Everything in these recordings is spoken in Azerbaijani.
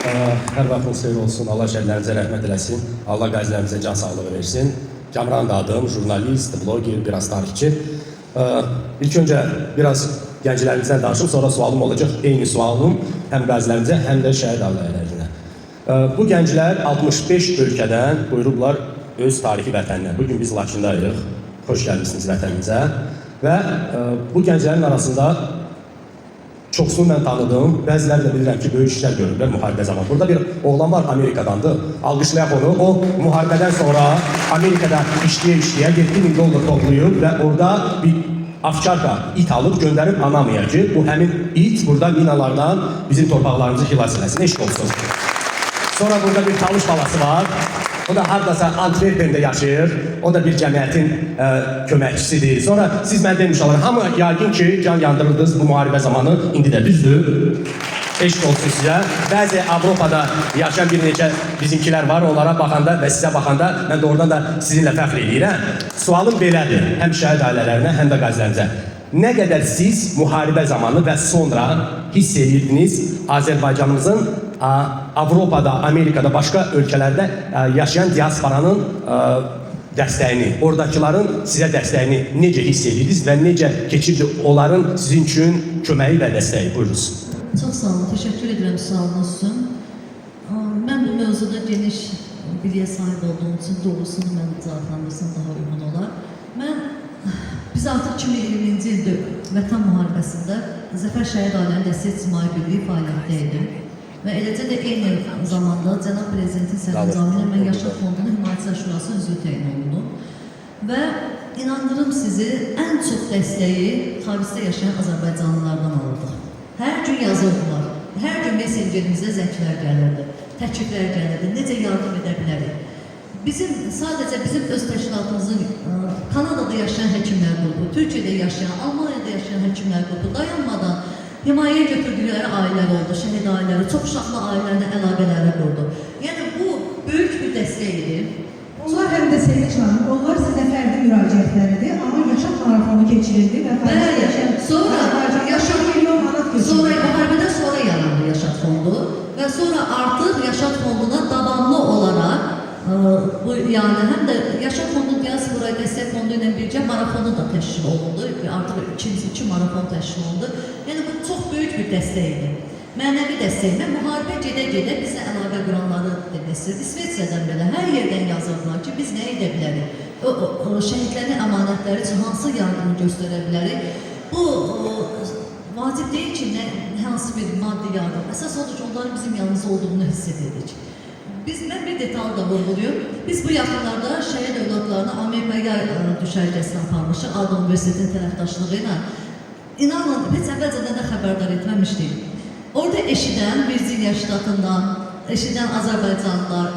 Hər vaxtınız xeyir olsun. Allah şəhidlərimizə rəhmət eləsin. Allah qazilərimizə can sağlığı versin. Kamran da adım, jurnalist, bloger, biraz tarixçi. İlk öncə biraz gənclərimizdən danışım, sonra sualım olacaq. Eyni sualım həm qazilərimizə, həm də şəhid ailələrinə. Bu gənclər 65 ölkədən buyurublar öz tarixi vətəninə. Bugün biz Laçındayıq. Xoş gəlmişsiniz vətənimizə. Və bu gənclərin arasında çoxsunu mən tanıdım. Bəziləri də bilirəm ki, böyük işlər görürlər müharibə zamanı. Burada bir oğlan var, Amerikadandır. Alqışlayaq onu. O, müharibədən sonra Amerikada işləyə-işləyə $7.000 toplayıb və orada bir afçarka it alıb göndərib Anamaya ki, bu həmin it burada minalardan bizim torpaqlarımızı xilas eləsin. Eşq olsun. Sonra burada bir talış balası var. O da hardasa Antwerpendə yaşayır. O da bir cəmiyyətin köməkçisidir. Sonra siz mən demiş olaraq, hamı yəqin ki, can yandırırdınız bu müharibə zamanı. İndi də düzdür. Eşq olsun sizə. Bəzi Avropada yaşayan bir neçə bizimkilər var. Onlara baxanda və sizə baxanda mən doğrudan da sizinlə fəxr edirəm. Sualım belədir. Həm şəhid ailələrinə, həm də qazilərimizə. Nə qədər siz müharibə zamanı və sonra hiss edirdiniz Azərbaycanımızın Avropada, Amerikada, başqa ölkələrdə yaşayan diasporanın dəstəyini, oradakıların sizə dəstəyini necə hiss edirdiniz və necə keçirdi onların sizin üçün köməyi və dəstəyi? Buyurunuz. Çox sağ olun, təşəkkür edirəm sualınız üçün. Mən bu mövzuda geniş biliyə sahib olduğum üçün doğrusunu mən cavablandırsam daha uyğun olar. Biz artıq 2020-ci ildə Vətən müharibəsində Zəfər Şəhid Ailənin Dəstək İctimai Birliyi fəaliyyətdə idi. Və eləcə də eyni zamanda Cənab Prezidentin sərəncamı ilə mən Yaşad Fondunun Himayəçilər Şurası üzvü təyin olunum. Və inandırım sizi, ən çox dəstəyi xaricdə yaşayan Azərbaycanlılardan alırdıq. Hər gün yazırdılar, hər gün messengerimizə zənglər gəlirdi, təkliflər gəlirdi, necə yardım edə bilərik. Sadəcə bizim öz təşkilatımızın Kanadada yaşayan həkimlər qrupu, Türkiyədə yaşayan, Almaniyada yaşayan həkimlər qrupu dayanmadan himayəyə götürdükləri ailələr oldu, şəhid ailələri, çox uşaqlı ailələrlə əlaqələri qurdu. Yəni bu böyük bir dəstək idi. Onlar həm də Sevinç xanım, onlar sizə fərdi müraciətləridir, amma yaşam marafonu keçirildi və sonra müharibədən sonra yarandı Yaşad Fondu və sonra artıq Yaşad Fonduna davamlı olaraq yəni həm də Yaşad Fondu Diaspora Dəstək Fondu ilə birgə marafonu da təşkil olundu. Artıq iki marafon təşkil olundu. Yəni bu çox böyük bir dəstək idi. Mənəvi dəstək və müharibə gedə-gedə bizə əlaqə quranları demək istəyir. İsveçrədən belə hər yerdən yazırdılar ki, biz nə edə bilərik? Şəhidlərin əmanətləri üçün hansı yardımı göstərə bilərik? Bu vacib deyil ki, hansı bir maddi yardım. Əsas odur ki, onların bizim yanımızda olduğunu hiss edirik. Mən bir detal da vurguluyorum. Biz bu yaxınlarda şəhid övladlarını Amerikaya düşərgəsinə aparmışıq, Arda Universitetinin tərəfdaşlığı ilə. İnanın, heç əvvəlcədən də xəbərdar etməmişdik. Orada eşidən Virginia ştatından, eşidən Azərbaycanlılar,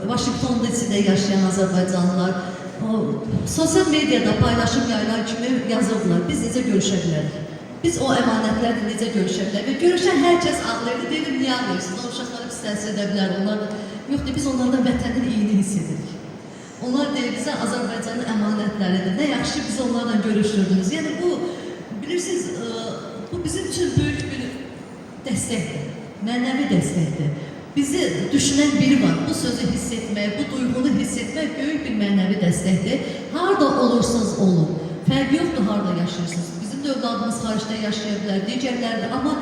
Washington'da içində yaşayan Azərbaycanlılar, sosial mediada paylaşım yaylar kimi yazırdılar. Biz necə görüşə bilərik? Biz o əmanətlərlə necə görüşə bilərik? Və görüşən hər kəs ağlayırdı, deyir, niyə ağlayırsınız? O uşaqları pis təsir edə bilər. Yoxdur, biz onlardan vətənin iyini hiss edirik. Onlar deyir, bizə Azərbaycanın əmanətləridir. Nə yaxşı ki, biz onlarla görüşdürdünüz. Yəni bu, bilirsiniz, bu bizim üçün böyük bir dəstəkdir, mənəvi dəstəkdir. Bizi düşünən biri var, bu sözü hiss etmək, bu duyğunu hiss etmək böyük bir mənəvi dəstəkdir. Harada olursanız olun, fərq yoxdur harada yaşayırsınız. Bizim də övladımız xaricdə yaşaya bilər, digərlərdir. Amma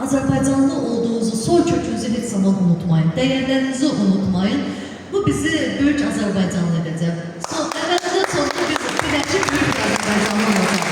Azərbaycanlı olduğunuzu, soy kökünüzü heç zaman unutmayın, dəyərlərinizi unutmayın. Bu bizi böyük Azərbaycanlı edəcək. Əvvəldə sonunda biz biləcək böyük Azərbaycanlı olacaq.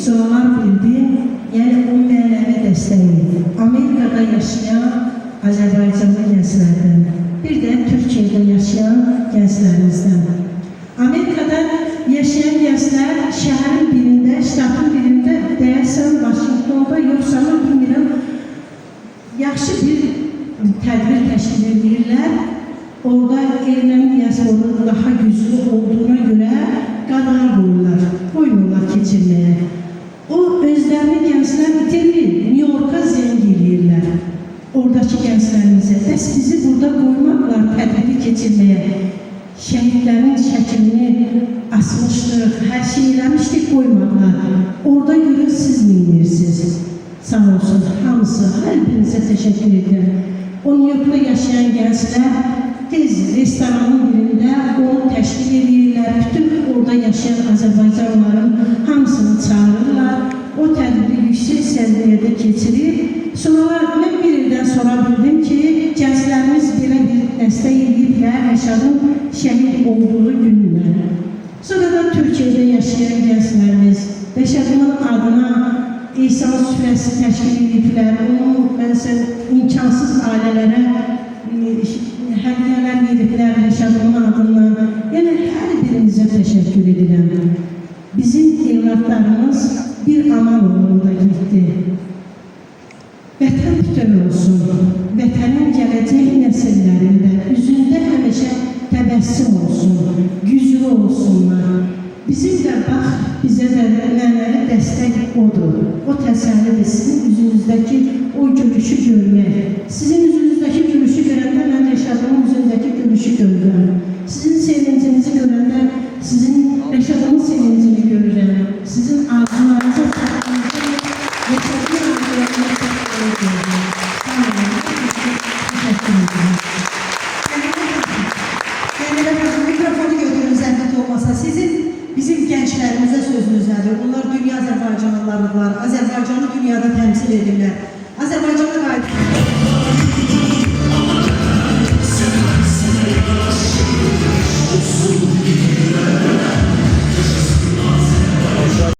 Sonralar bildim, yəni o mənəvi dəstəyi Amerikada yaşayan Azərbaycanlı gənclərdən, bir də Türkiyədə yaşayan gənclərimizdən. Amerikada yaşayan gənclər şəhərin birində, ştatın birində, deyəsən Washington'da yoxsa bilmirəm, yaxşı bir tədbir təşkil edirlər. Orada erməni diasporunun daha güclü olduğuna görə qadağan qoyurlar keçirməyə. O özlərini gənclər itirir, New York'a zəng edirlər. Oradakı gənclərimizə, bəs bizi burada qoymaqlar tədbiri keçirməyə. Şəhidlərin şəklini asmışdıq, hər şey eləmişdik, qoymaqlar. Orada görür, siz neyinirsiniz? Sağ olsun, hamısı, hər birinizə təşəkkür edirəm. O New York'da yaşayan gənclər tez restoranın birində onu təşkil edirlər. Bütün orada yaşayan Azərbaycanlıların hamısını çağırırlar. O tədbiri yüksək səviyyədə keçirir. Sonralar mən bir ildən sonra bildim ki, gənclərimiz belə bir dəstək ediblər Rəşadın şəhid olduğu günlər. Sonra da Türkiyədə yaşayan gənclərimiz Rəşadın adına İsa süfrəsi təşkil ediblər. Onun imkansız ailələrə hədiyyələr ediblər Rəşadın adına. Yəni, hər birinizə təşəkkür edirəm. Bizim evlatlarımız bir aman uğrunda getdi. Vətən bütöv olsun, vətənin gələcək nəsillərində üzündə həmişə təbəssüm olsun, güclü olsunlar. Bizim də bax, bizə də mənəvi dəstək odur. O təsəllidir, sizin üzünüzdəki o gülüşü görmək. Sizin üzünüzdəki gülüşü görəndə mən Rəşadın üzündəki gülüşü görürəm. Sizin sevincinizi görəndə sizin Rəşadın sevincini görürəm. Sizin arzularınıza çatdığınızda Rəşadın arzularına çatdığınızda görürəm. Sağ olun, təşəkkür ederim.